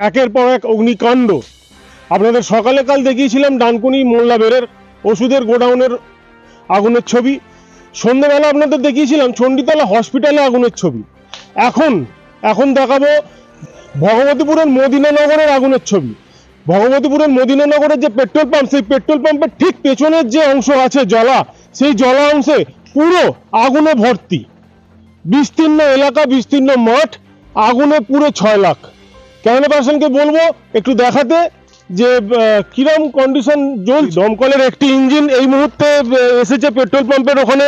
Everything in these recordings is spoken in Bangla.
একের পর এক অগ্নিকাণ্ড। আপনাদের সকালে কাল দেখিয়েছিলাম ডানকুনি মোল্লা বেড়ের ওষুধের গোডাউনের আগুনের ছবি। সন্ধ্যেবেলা আপনাদের দেখিয়েছিলাম চণ্ডীতলা হসপিটালে আগুনের ছবি। এখন দেখাবো ভগবতীপুরের মদিনানগরের আগুনের ছবি। ভগবতীপুরের মদিনানগরের যে পেট্রোল পাম্প, সেই পেট্রোল পাম্পের ঠিক পেছনের যে অংশ আছে জলা, সেই জলা অংশে পুরো আগুনে ভর্তি। বিস্তীর্ণ এলাকা, বিস্তীর্ণ মাঠ, আগুনে পুরো 6 লাখ। ক্যামেরা পার্সনকে বলবো একটু দেখাতে যে কিরম কন্ডিশন জ্বলছে। দমকলের একটি ইঞ্জিন এই মুহূর্তে এসেছে পেট্রোল পাম্পের ওখানে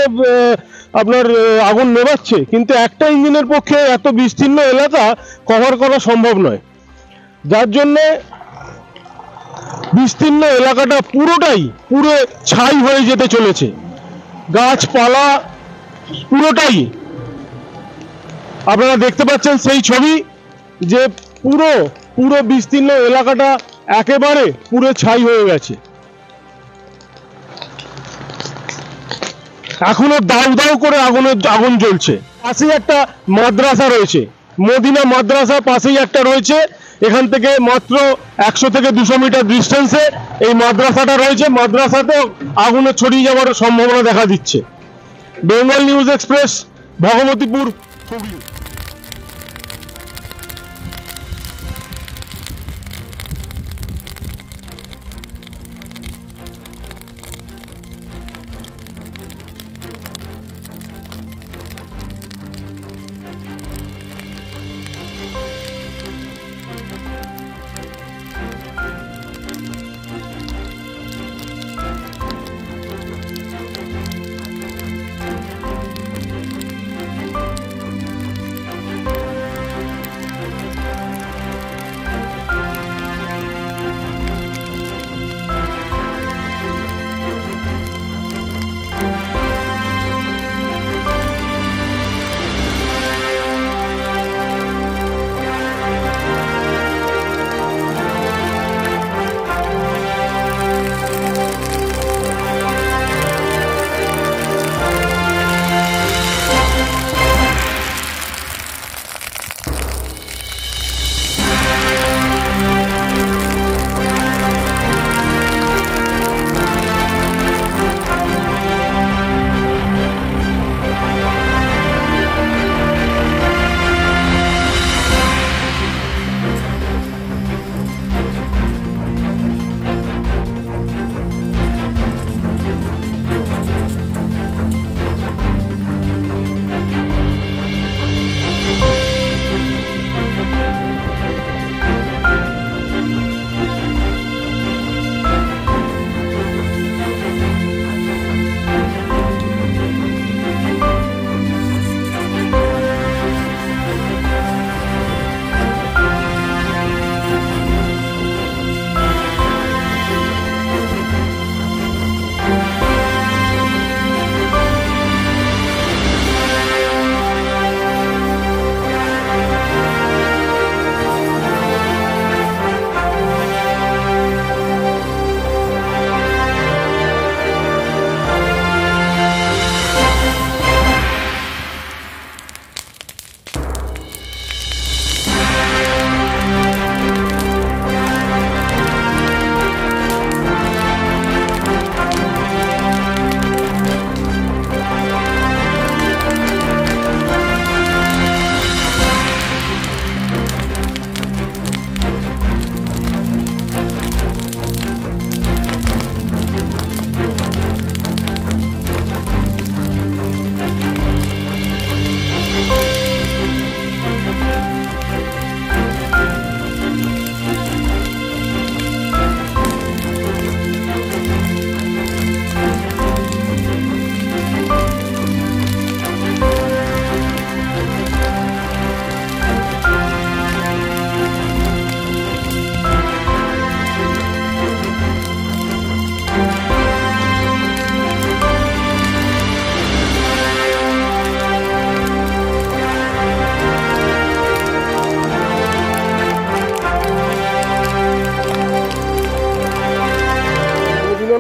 আপনার আগুন নেভাচ্ছে, কিন্তু একটা ইঞ্জিনের পক্ষে এত বিস্তীর্ণ এলাকা কভার করা সম্ভব নয়, যার জন্য বিস্তীর্ণ এলাকাটা পুরো ছাই হয়ে যেতে চলেছে। গাছপালা পুরোটাই আপনারা দেখতে পাচ্ছেন সেই ছবি, যে পুরো বিস্তীর্ণ এলাকাটা একেবারে পুরো ছাই হয়ে গেছে। এখনো দাউ দাউ করে আগুন জ্বলছে। পাশেই একটা মাদ্রাসা রয়েছে, মদিনা মাদ্রাসা পাশেই একটা রয়েছে। এখান থেকে মাত্র 100 থেকে 200 মিটার ডিস্টেন্সে এই মাদ্রাসাটা রয়েছে। মাদ্রাসাতেও আগুনে ছড়িয়ে যাওয়ার সম্ভাবনা দেখা দিচ্ছে। Bengal news express, Bhagabatipur, Hooghly.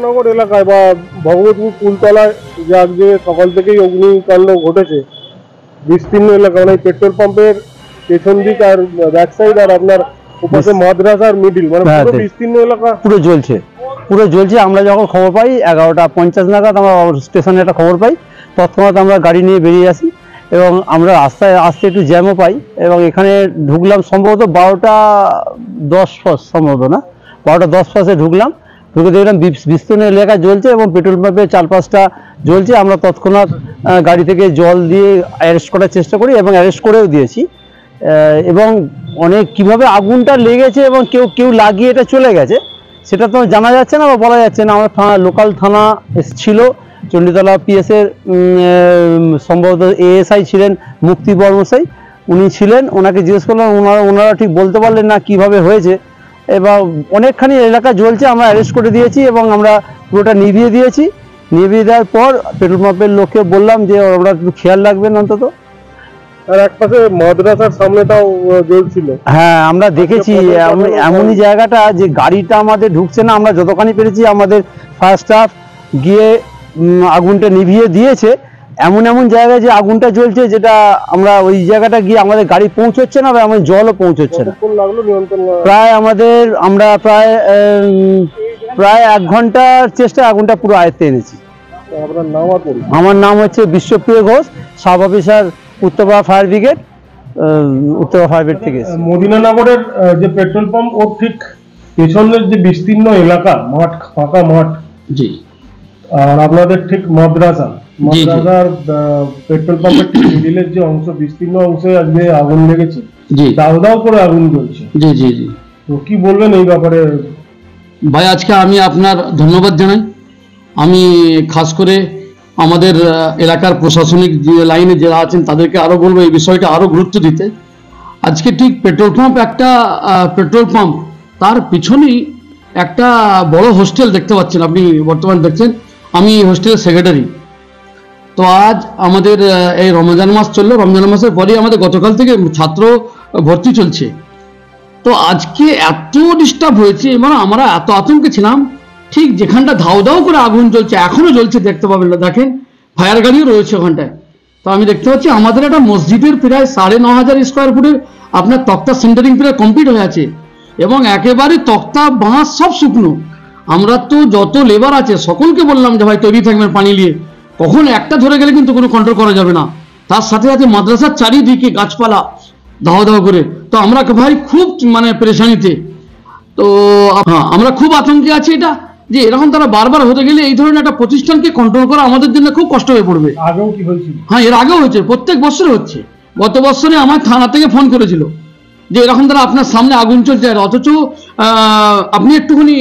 নগর এলাকায় বা ভগবতীপুর কুলতলায় যে আজকে সকাল থেকেই অগ্নিকাণ্ড ঘটেছে, বিস্তীর্ণ এলাকা, মানে পেট্রোল পাম্পের পেছন দিক আর ব্যাক সাইড আর আপনার ওপাশে মাদ্রাসা আর মিডিল, মানে পুরো বিস্তীর্ণ এলাকা পুরো জ্বলছে। আমরা যখন খবর পাই 11:50 নাগাদ আমরা স্টেশনে একটা খবর পাই, তৎক্ষণাৎ আমরা গাড়ি নিয়ে বেরিয়ে আসি এবং আমরা রাস্তায় আসতে একটু জ্যামও পাই এবং এখানে ঢুকলাম সম্ভবত 12:10 সম্ভবত, না 12:10 ঢুকলাম, ঢুকে দেখলাম বিস্তীর্ণ এলাকা জ্বলছে এবং পেট্রোল পাম্পের 4-5টা জ্বলছে। আমরা তৎক্ষণাৎ গাড়ি থেকে জল দিয়ে অ্যারেস্ট করার চেষ্টা করি এবং অ্যারেস্ট করেও দিয়েছি। এবং অনেক কিভাবে আগুনটা লেগেছে এবং কেউ লাগিয়ে এটা চলে গেছে সেটা তো জানা যাচ্ছে না বা বলা যাচ্ছে না। আমার লোকাল থানা ছিল, চণ্ডীতলা পিএসের সম্ভবত এএসআই ছিলেন মুক্তি বর্মশাই, উনি ছিলেন, ওনাকে জিজ্ঞেস করলাম, ওনারা ঠিক বলতে পারলেন না কিভাবে হয়েছে। এবার অনেকখানি এলাকা জ্বলছে, আমরা অ্যারেস্ট করে দিয়েছি এবং আমরা পুরোটা নিভিয়ে দিয়েছি। নিভিয়ে দেওয়ার পর পেট্রোল পাম্পের লোককে বললাম যে ওরা একটু খেয়াল রাখবেন অন্তত। আর একপাশে মাদ্রাসার সামনেটাও জ্বলছিল। হ্যাঁ, আমরা দেখেছি এমনই জায়গাটা যে গাড়িটা আমাদের ঢুকছে না। আমরা যতখানি পেরেছি আমাদের ফায়ার স্টাফ গিয়ে আগুনটা নিভিয়ে দিয়েছে। এমন জায়গায় যে আগুনটা জ্বলছে যেটা আমরা ওই জায়গাটা গিয়ে আমাদের গাড়ি পৌঁছচ্ছে না বা আমাদের জলও পৌঁছচ্ছে না। প্রায় আমরা প্রায় 1 ঘন্টার চেষ্টা আগুনটা পুরো আয়ত্তে এনেছি। আমার নাম হচ্ছে Bishwapriyo Ghosh, sub officer Uttarpara fire brigade, Uttarpara fire brigade থেকে। মদিনানগরের যে পেট্রোল পাম্প ওর ঠিক পেছনের যে বিস্তীর্ণ এলাকা, মাঠ, ফাঁকা মাঠ, জি, আর আপনাদের ঠিক মাদ্রাসার পেট্রোল পাম্পের ঠিক মিডিলের যে অংশ, বিস্তীর্ণ অংশে আজকে আগুন লেগেছে, দাও দাও করে আগুন জ্বলছে। জি জি জি, তো কি বলবেন এই ব্যাপারে? ভাই, আজকে আমি আপনার ধন্যবাদ জানাই। আমি খাস করে আমাদের এলাকার প্রশাসনিক যে লাইনে যারা আছেন তাদেরকে আরও বলবো এই বিষয়টা আরও গুরুত্ব দিতে। আজকে ঠিক পেট্রোল পাম্প, একটা পেট্রোল পাম্প, তার পিছনেই একটা বড় হোস্টেল দেখতে পাচ্ছেন আপনি, বর্তমান দেখছেন। আমি হোস্টেলের সেক্রেটারি। তো আজ আমাদের এই রমজান মাস চললো, রমজান মাসের পরেই আমাদের গতকাল থেকে ছাত্র ভর্তি চলছে। তো আজকে এত ডিস্টার্ব হয়েছে এবং আমরা এত আতঙ্কে ছিলাম, ঠিক যেখানটা ধাও ধাও করে আগুন জ্বলছে, এখনো জ্বলছে, দেখতে পাবেন না, দেখেন ফায়ার গাড়িও রয়েছে ওখানটায়। তো আমি দেখতে পাচ্ছি আমাদের একটা মসজিদের প্রায় 9,500 স্কোয়ার ফুটের আপনার তক্তা সেন্টারিং প্রায় কমপ্লিট হয়ে আছে এবং একেবারে তক্তা বাঁশ সব শুকনো। আমরা তো যত লেবার আছে সকলকে বললাম যে ভাই তৈরি থাকবেন পানি নিয়ে, কখন একটা ধরে গেলে কিন্তু কোনো কন্ট্রোল করা যাবে না। তার সাথে সাথে মাদ্রাসার চারিদিকে গাছপালা ধাওয়া ধাওয়া করে। তো আমরা ভাই খুব পেরেশানিতে, তো হ্যাঁ আমরা খুব আতঙ্কে আছি এটা যে এরকম তারা বারবার হতে গেলে এই ধরনের একটা প্রতিষ্ঠানকে কন্ট্রোল করা আমাদের জন্য খুব কষ্ট হয়ে পড়বে। আগেও কি হয়েছিল? হ্যাঁ, এর আগেও হয়েছে, প্রত্যেক বছরে হচ্ছে। গত বছরে আমার থানা থেকে ফোন করেছিল যে এরকম তারা আপনার সামনে আগুন চলছে, অথচ আপনি একটুখানি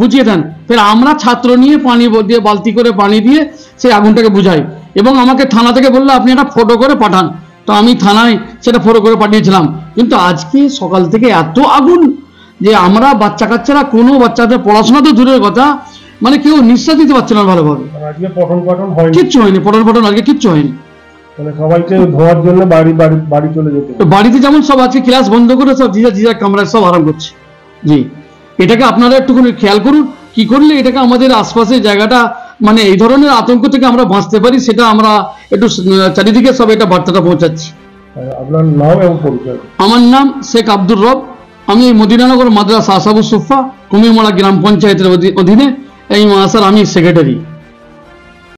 বুঝিয়ে দেন। ফের আমরা ছাত্র নিয়ে পানি দিয়ে, বালতি করে পানি দিয়ে সেই আগুনটাকে বুঝাই এবং আমাকে থানা থেকে বললো আপনি একটা ফটো করে পাঠান। তো আমি থানায় সেটা ফটো করে পাঠিয়েছিলাম। কিন্তু আজকে সকাল থেকে এত আগুন যে আমরা বাচ্চা কাচ্চারা, কোনো বাচ্চাদের পড়াশোনা তো দূরের কথা, মানে কেউ নিঃশ্বাস দিতে পারছে না ভালোভাবে। কিচ্ছু হয়নি, পঠন আজকে কিচ্ছু হয়নি। সবাইকে ধোয়ার জন্য বাড়ি চলে যেতে, বাড়িতে যেমন সব আজকে ক্লাস বন্ধ করে সব জিজা কামরায় সব আরাম করছে। জি, এটাকে আপনারা একটুখানি খেয়াল করুন, কি করলে এটাকে আমাদের আশপাশের জায়গাটা মানে এই ধরনের আতঙ্ক থেকে আমরা বাঁচতে পারি, সেটা আমরা একটু চারিদিকে সব এটা বার্তাটা পৌঁছাচ্ছি। আপনার নাম এবং পরিচয়? আমার নাম শেখ আব্দুর রব। আমি এই মদিনানগর মাদ্রাসা আসাবুস সুফা কুমিরমারা গ্রাম পঞ্চায়েতের অধীনে এই মাদ্রাসার আমি সেক্রেটারি।